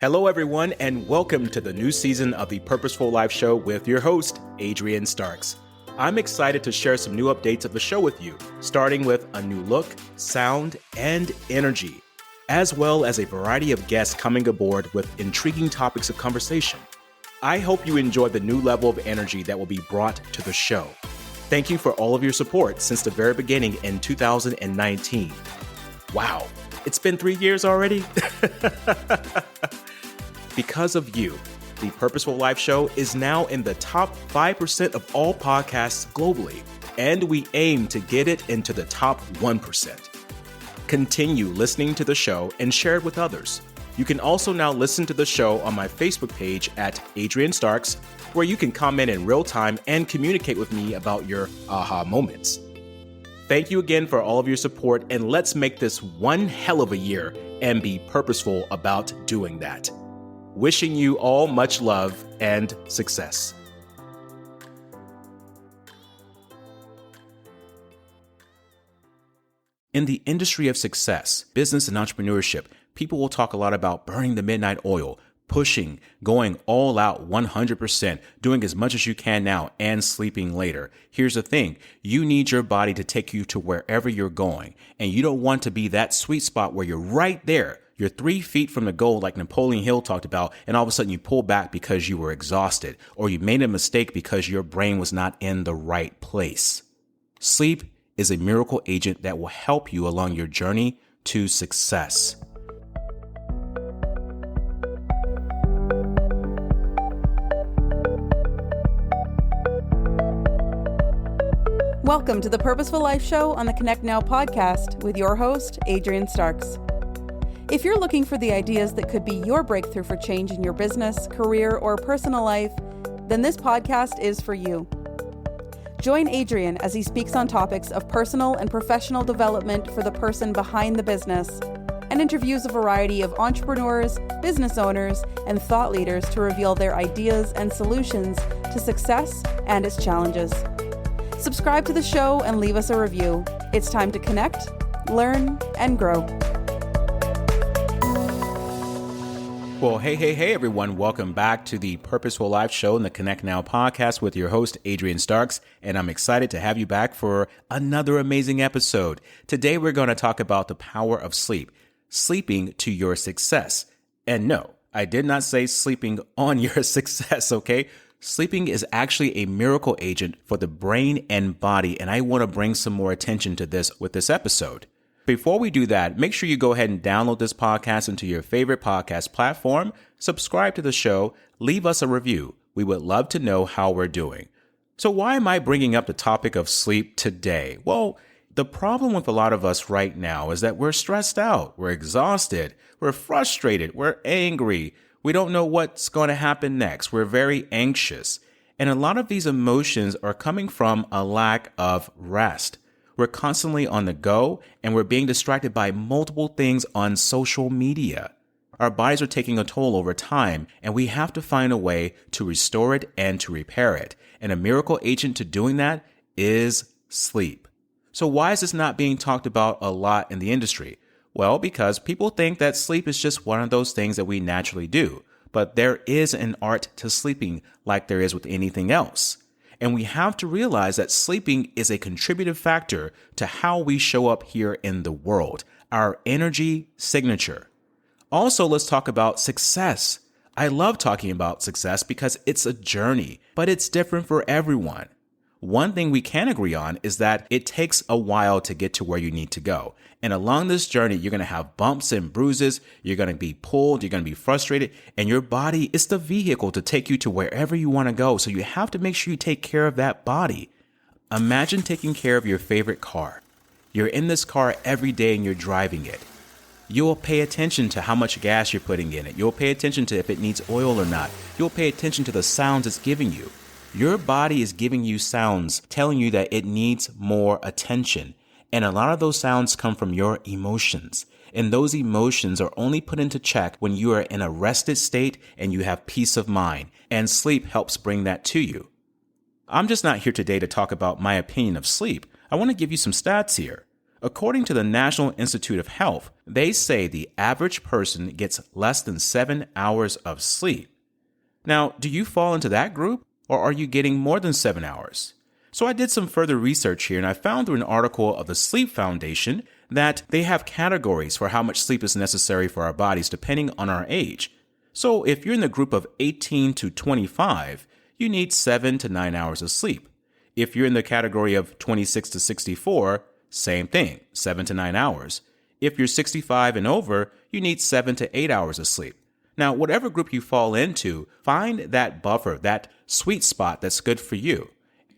Hello, everyone, and welcome to the new season of the Purposeful Life Show with your host, Adrian Starks. I'm excited to share some new updates of the show with you, starting with a new look, sound, and energy, as well as a variety of guests coming aboard with intriguing topics of conversation. I hope you enjoy the new level of energy that will be brought to the show. Thank you for all of your support since the very beginning in 2019. Wow, it's been 3 years already? Because of you, the Purposeful Life Show is now in the top 5% of all podcasts globally, and we aim to get it into the top 1%. Continue listening to the show and share it with others. You can also now listen to the show on my Facebook page at Adrian Starks, where you can comment in real time and communicate with me about your aha moments. Thank you again for all of your support, and let's make this one hell of a year and be purposeful about doing that. Wishing you all much love and success. In the industry of success, business and entrepreneurship, people will talk a lot about burning the midnight oil, pushing, going all out 100%, doing as much as you can now and sleeping later. Here's the thing, you need your body to take you to wherever you're going, and you don't want to be that sweet spot where you're right there. You're 3 feet from the goal like Napoleon Hill talked about, and all of a sudden you pull back because you were exhausted, or you made a mistake because your brain was not in the right place. Sleep is a miracle agent that will help you along your journey to success. Welcome to the Purposeful Life Show on the Connect Now podcast with your host, Adrian Starks. If you're looking for the ideas that could be your breakthrough for change in your business, career, or personal life, then this podcast is for you. Join Adrian as he speaks on topics of personal and professional development for the person behind the business, and interviews a variety of entrepreneurs, business owners, and thought leaders to reveal their ideas and solutions to success and its challenges. Subscribe to the show and leave us a review. It's time to connect, learn, and grow. Well, hey, everyone. Welcome back to the Purposeful Life Show and the Connect Now podcast with your host, Adrian Starks, and I'm excited to have you back for another amazing episode. Today, we're going to talk about the power of sleep, sleeping to your success. And no, I did not say sleeping on your success, okay? Sleeping is actually a miracle agent for the brain and body, and I want to bring some more attention to this with this episode. Before we do that, make sure you go ahead and download this podcast into your favorite podcast platform, subscribe to the show, leave us a review. We would love to know how we're doing. So why am I bringing up the topic of sleep today? Well, the problem with a lot of us right now is that we're stressed out, we're exhausted, we're frustrated, we're angry. We don't know what's going to happen next. We're very anxious. And a lot of these emotions are coming from a lack of rest. We're constantly on the go, and we're being distracted by multiple things on social media. Our bodies are taking a toll over time, and we have to find a way to restore it and to repair it. And a miracle agent to doing that is sleep. So why is this not being talked about a lot in the industry? Well, because people think that sleep is just one of those things that we naturally do. But there is an art to sleeping like there is with anything else. And we have to realize that sleeping is a contributive factor to how we show up here in the world, our energy signature. Also, let's talk about success. I love talking about success because it's a journey, but it's different for everyone. One thing we can agree on is that it takes a while to get to where you need to go. And along this journey, you're going to have bumps and bruises. You're going to be pulled. You're going to be frustrated. And your body is the vehicle to take you to wherever you want to go. So you have to make sure you take care of that body. Imagine taking care of your favorite car. You're in this car every day and you're driving it. You'll pay attention to how much gas you're putting in it. You'll pay attention to if it needs oil or not. You'll pay attention to the sounds it's giving you. Your body is giving you sounds telling you that it needs more attention. And a lot of those sounds come from your emotions. And those emotions are only put into check when you are in a rested state and you have peace of mind. And sleep helps bring that to you. I'm just not here today to talk about my opinion of sleep. I want to give you some stats here. According to the National Institute of Health, they say the average person gets less than 7 hours of sleep. Now, do you fall into that group, or are you getting more than 7 hours? So I did some further research here, and I found through an article of the Sleep Foundation that they have categories for how much sleep is necessary for our bodies depending on our age. So if you're in the group of 18 to 25, you need 7 to 9 hours of sleep. If you're in the category of 26 to 64, same thing, 7 to 9 hours. If you're 65 and over, you need 7 to 8 hours of sleep. Now, whatever group you fall into, find that buffer, that sweet spot that's good for you.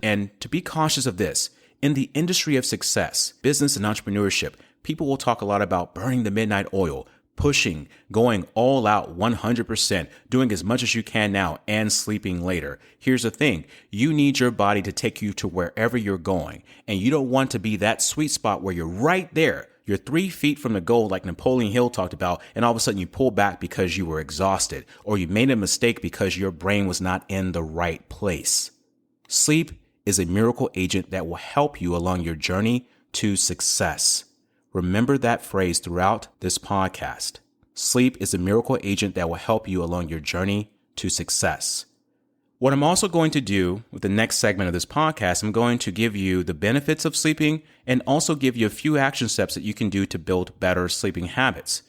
And to be cautious of this, in the industry of success, business and entrepreneurship, people will talk a lot about burning the midnight oil, pushing, going all out 100%, doing as much as you can now and sleeping later. Here's the thing. You need your body to take you to wherever you're going. And you don't want to be that sweet spot where you're right there. You're 3 feet from the goal like Napoleon Hill talked about, and all of a sudden you pull back because you were exhausted, or you made a mistake because your brain was not in the right place. Sleep is a miracle agent that will help you along your journey to success. Remember that phrase throughout this podcast. Sleep is a miracle agent that will help you along your journey to success. What I'm also going to do with the next segment of this podcast, I'm going to give you the benefits of sleeping and also give you a few action steps that you can do to build better sleeping habits.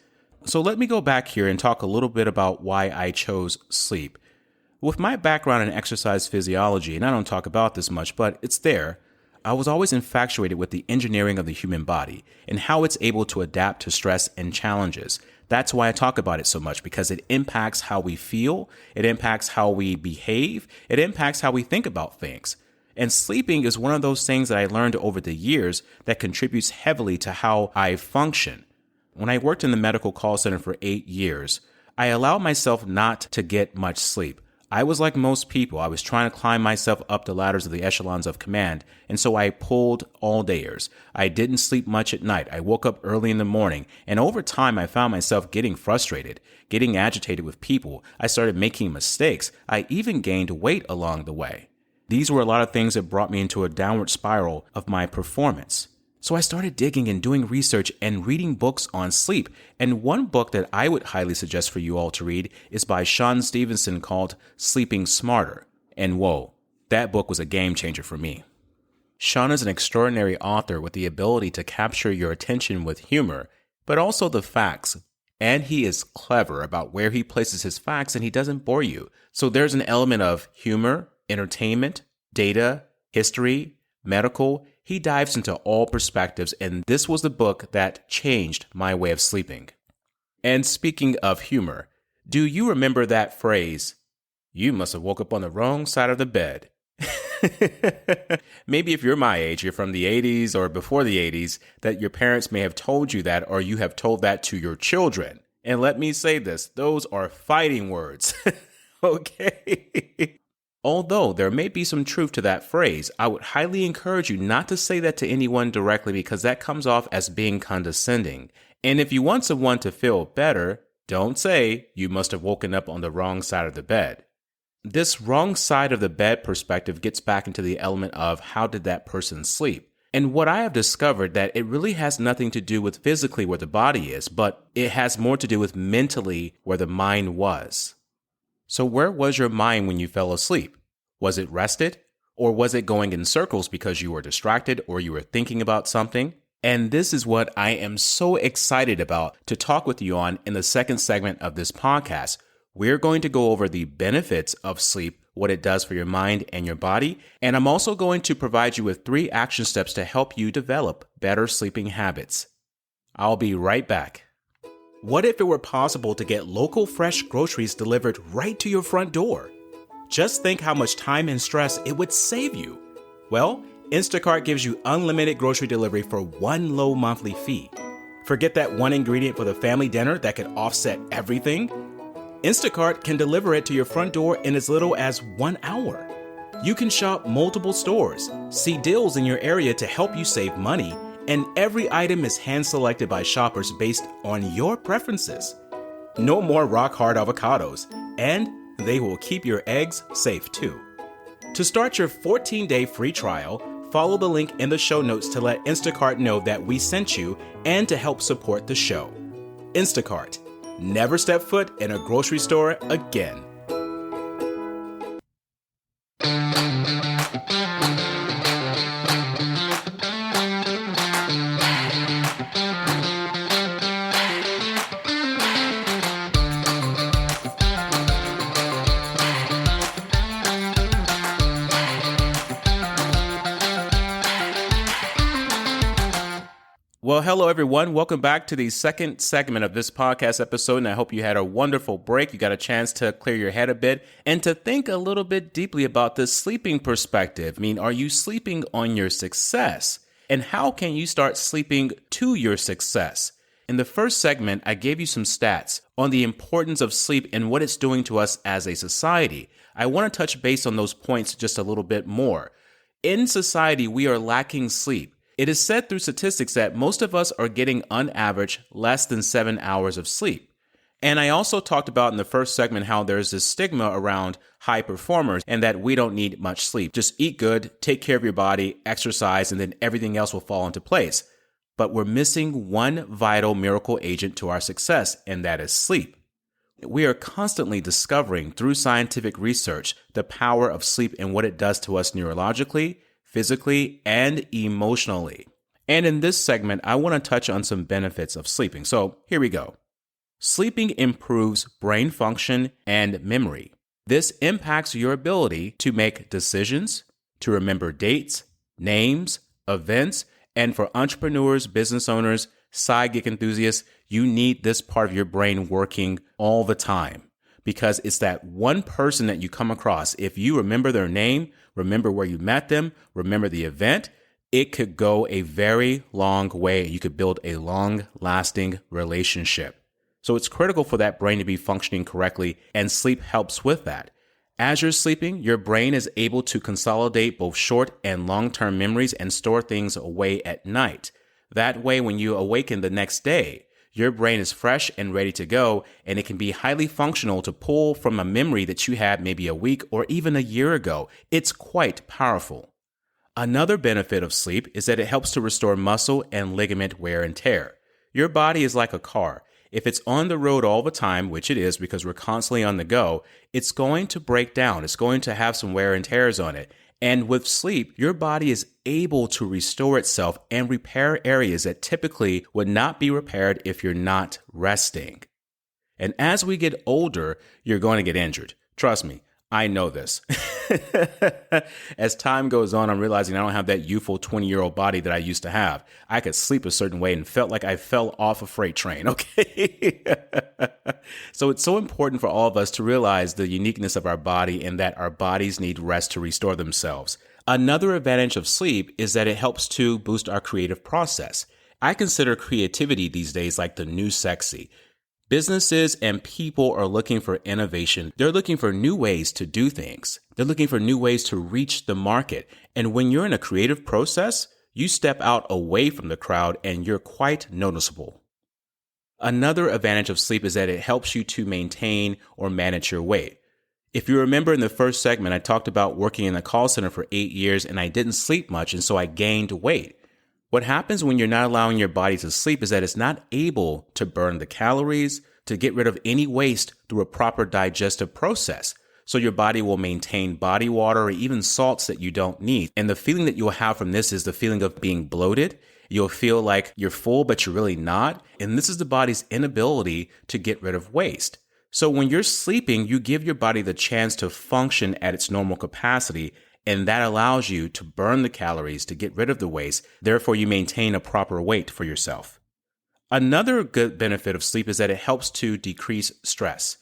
So let me go back here and talk a little bit about why I chose sleep. With my background in exercise physiology, and I don't talk about this much, but it's there, I was always infatuated with the engineering of the human body and how it's able to adapt to stress and challenges. That's why I talk about it so much, because it impacts how we feel, it impacts how we behave, it impacts how we think about things. And sleeping is one of those things that I learned over the years that contributes heavily to how I function. When I worked in the medical call center for 8 years, I allowed myself not to get much sleep. I was like most people. I was trying to climb myself up the ladders of the echelons of command, and so I pulled all-dayers. I didn't sleep much at night. I woke up early in the morning, and over time I found myself getting frustrated, getting agitated with people. I started making mistakes. I even gained weight along the way. These were a lot of things that brought me into a downward spiral of my performance. So I started digging and doing research and reading books on sleep. And one book that I would highly suggest for you all to read is by Shawn Stevenson called Sleeping Smarter. And whoa, that book was a game changer for me. Shawn is an extraordinary author with the ability to capture your attention with humor, but also the facts. And he is clever about where he places his facts, and he doesn't bore you. So there's an element of humor, entertainment, data, history, medical. He dives into all perspectives, and this was the book that changed my way of sleeping. And speaking of humor, do you remember that phrase, "You must have woke up on the wrong side of the bed"? Maybe if you're my age, you're from the 80s or before the 80s, that your parents may have told you that, or you have told that to your children. And let me say this, those are fighting words. Okay? Although there may be some truth to that phrase, I would highly encourage you not to say that to anyone directly, because that comes off as being condescending. And if you want someone to feel better, don't say, "You must have woken up on the wrong side of the bed." This wrong side of the bed perspective gets back into the element of how did that person sleep? And what I have discovered that it really has nothing to do with physically where the body is, but it has more to do with mentally where the mind was. So where was your mind when you fell asleep? Was it rested? Or was it going in circles because you were distracted or you were thinking about something? And this is what I am so excited about to talk with you on in the second segment of this podcast. We're going to go over the benefits of sleep, what it does for your mind and your body, and I'm also going to provide you with 3 action steps to help you develop better sleeping habits. I'll be right back. What if it were possible to get local fresh groceries delivered right to your front door? Just think how much time and stress it would save you. Well, Instacart gives you unlimited grocery delivery for one low monthly fee. Forget that one ingredient for the family dinner that could offset everything? Instacart can deliver it to your front door in as little as 1 hour. You can shop multiple stores, see deals in your area to help you save money, and every item is hand-selected by shoppers based on your preferences. No more rock-hard avocados, and they will keep your eggs safe too. To start your 14-day free trial, follow the link in the show notes to let Instacart know that we sent you and to help support the show. Instacart. Never step foot in a grocery store again. Well, hello, everyone. Welcome back to the second segment of this podcast episode, and I hope you had a wonderful break. You got a chance to clear your head a bit and to think a little bit deeply about the sleeping perspective. I mean, are you sleeping on your success? And how can you start sleeping to your success? In the first segment, I gave you some stats on the importance of sleep and what it's doing to us as a society. I want to touch base on those points just a little bit more. In society, we are lacking sleep. It is said through statistics that most of us are getting on average less than 7 hours of sleep. And I also talked about in the first segment how there's this stigma around high performers and that we don't need much sleep. Just eat good, take care of your body, exercise, and then everything else will fall into place. But we're missing one vital miracle agent to our success, and that is sleep. We are constantly discovering through scientific research the power of sleep and what it does to us neurologically, physically, and emotionally. And in this segment, I want to touch on some benefits of sleeping. So here we go. Sleeping improves brain function and memory. This impacts your ability to make decisions, to remember dates, names, events, and for entrepreneurs, business owners, side gig enthusiasts, you need this part of your brain working all the time. Because it's that one person that you come across. If you remember their name, remember where you met them, remember the event, it could go a very long way. You could build a long-lasting relationship. So it's critical for that brain to be functioning correctly, and sleep helps with that. As you're sleeping, your brain is able to consolidate both short and long-term memories and store things away at night. That way, when you awaken the next day, your brain is fresh and ready to go, and it can be highly functional to pull from a memory that you had maybe a week or even a year ago. It's quite powerful. Another benefit of sleep is that it helps to restore muscle and ligament wear and tear. Your body is like a car. If it's on the road all the time, which it is because we're constantly on the go, it's going to break down. It's going to have some wear and tears on it. And with sleep, your body is able to restore itself and repair areas that typically would not be repaired if you're not resting. And as we get older, you're going to get injured. Trust me, I know this. As time goes on, I'm realizing I don't have that youthful 20-year-old body that I used to have. I could sleep a certain way and felt like I fell off a freight train, okay? So it's so important for all of us to realize the uniqueness of our body and that our bodies need rest to restore themselves. Another advantage of sleep is that it helps to boost our creative process. I consider creativity these days like the new sexy. Businesses and people are looking for innovation. They're looking for new ways to do things. They're looking for new ways to reach the market. And when you're in a creative process, you step out away from the crowd and you're quite noticeable. Another advantage of sleep is that it helps you to maintain or manage your weight. If you remember in the first segment, I talked about working in a call center for 8 years and I didn't sleep much, and so I gained weight. What happens when you're not allowing your body to sleep is that it's not able to burn the calories, to get rid of any waste through a proper digestive process. So your body will maintain body water or even salts that you don't need. And the feeling that you'll have from this is the feeling of being bloated. You'll feel like you're full, but you're really not. And this is the body's inability to get rid of waste. So when you're sleeping, you give your body the chance to function at its normal capacity. And that allows you to burn the calories, to get rid of the waste. Therefore, you maintain a proper weight for yourself. Another good benefit of sleep is that it helps to decrease stress.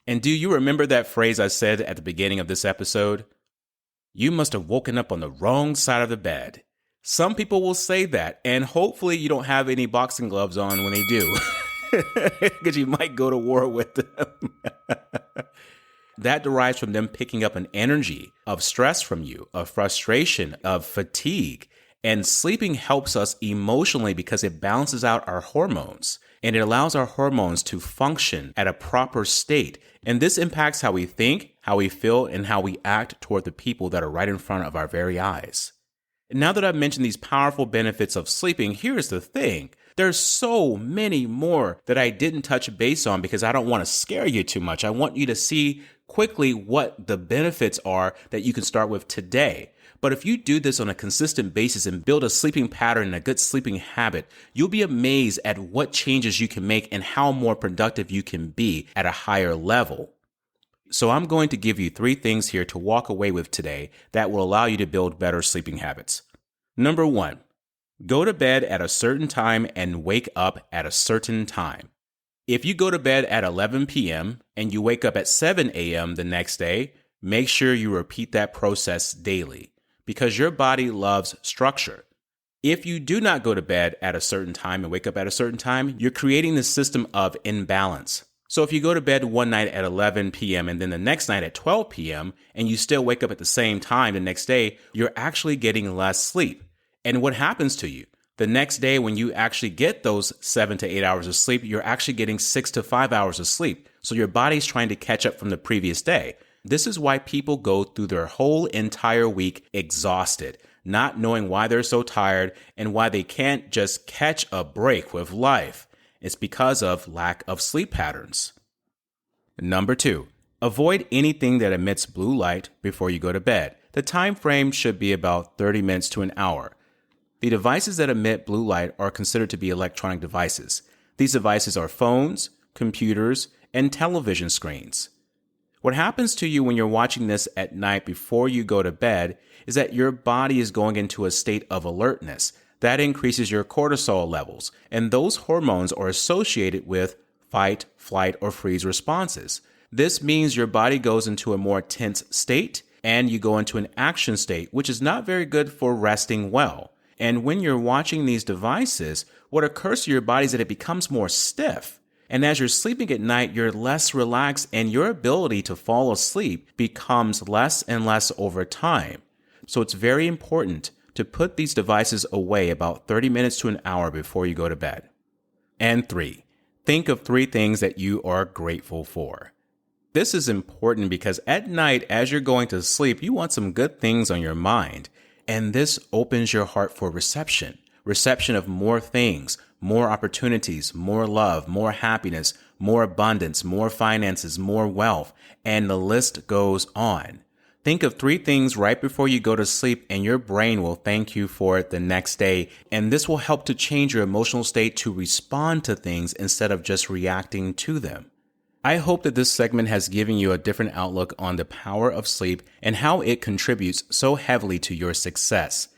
And do you remember that phrase I said at the beginning of this episode? You must have woken up on the wrong side of the bed. Some people will say that, and hopefully you don't have any boxing gloves on when they do, because you might go to war with them. That derives from them picking up an energy of stress from you, of frustration, of fatigue. And sleeping helps us emotionally because it balances out our hormones and it allows our hormones to function at a proper state. And this impacts how we think, how we feel, and how we act toward the people that are right in front of our very eyes. And now that I've mentioned these powerful benefits of sleeping, here's the thing. There's so many more that I didn't touch base on because I don't want to scare you too much. I want you to see quickly what the benefits are that you can start with today. But if you do this on a consistent basis and build a sleeping pattern and a good sleeping habit, you'll be amazed at what changes you can make and how more productive you can be at a higher level. So I'm going to give you 3 things here to walk away with today that will allow you to build better sleeping habits. Number 1, go to bed at a certain time and wake up at a certain time. If you go to bed at 11 p.m. and you wake up at 7 a.m. the next day, make sure you repeat that process daily because your body loves structure. If you do not go to bed at a certain time and wake up at a certain time, you're creating this system of imbalance. So if you go to bed one night at 11 p.m. and then the next night at 12 p.m. and you still wake up at the same time the next day, you're actually getting less sleep. And what happens to you? The next day when you actually get those 7 to 8 hours of sleep, you're actually getting 6 to 5 hours of sleep. So your body's trying to catch up from the previous day. This is why people go through their whole entire week exhausted, not knowing why they're so tired and why they can't just catch a break with life. It's because of lack of sleep patterns. Number 2, avoid anything that emits blue light before you go to bed. The time frame should be about 30 minutes to an hour. The devices that emit blue light are considered to be electronic devices. These devices are phones, computers, and television screens. What happens to you when you're watching this at night before you go to bed is that your body is going into a state of alertness. That increases your cortisol levels, and those hormones are associated with fight, flight, or freeze responses. This means your body goes into a more tense state, and you go into an action state, which is not very good for resting well. And when you're watching these devices, what occurs to your body is that it becomes more stiff. And as you're sleeping at night, you're less relaxed, and your ability to fall asleep becomes less and less over time. So it's very important to put these devices away about 30 minutes to an hour before you go to bed. And 3, think of 3 things that you are grateful for. This is important because at night, as you're going to sleep, you want some good things on your mind. And this opens your heart for reception of more things, more opportunities, more love, more happiness, more abundance, more finances, more wealth, and the list goes on. Think of 3 things right before you go to sleep, and your brain will thank you for it the next day. And this will help to change your emotional state to respond to things instead of just reacting to them. I hope that this segment has given you a different outlook on the power of sleep and how it contributes so heavily to your success.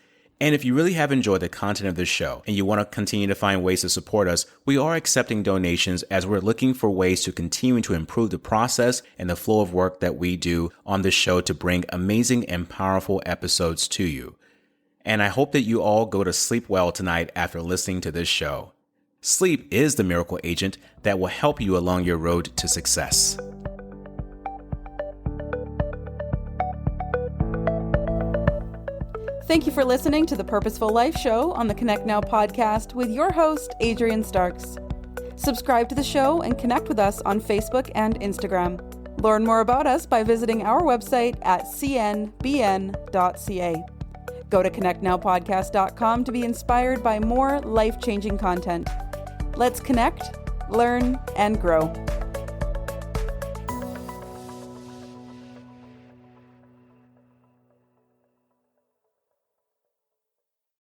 And if you really have enjoyed the content of this show and you want to continue to find ways to support us, we are accepting donations as we're looking for ways to continue to improve the process and the flow of work that we do on this show to bring amazing and powerful episodes to you. And I hope that you all go to sleep well tonight after listening to this show. Sleep is the miracle agent that will help you along your road to success. Thank you for listening to the Purposeful Life Show on the Connect Now podcast with your host, Adrian Starks. Subscribe to the show and connect with us on Facebook and Instagram. Learn more about us by visiting our website at cnbn.ca. Go to connectnowpodcast.com to be inspired by more life-changing content. Let's connect, learn, and grow.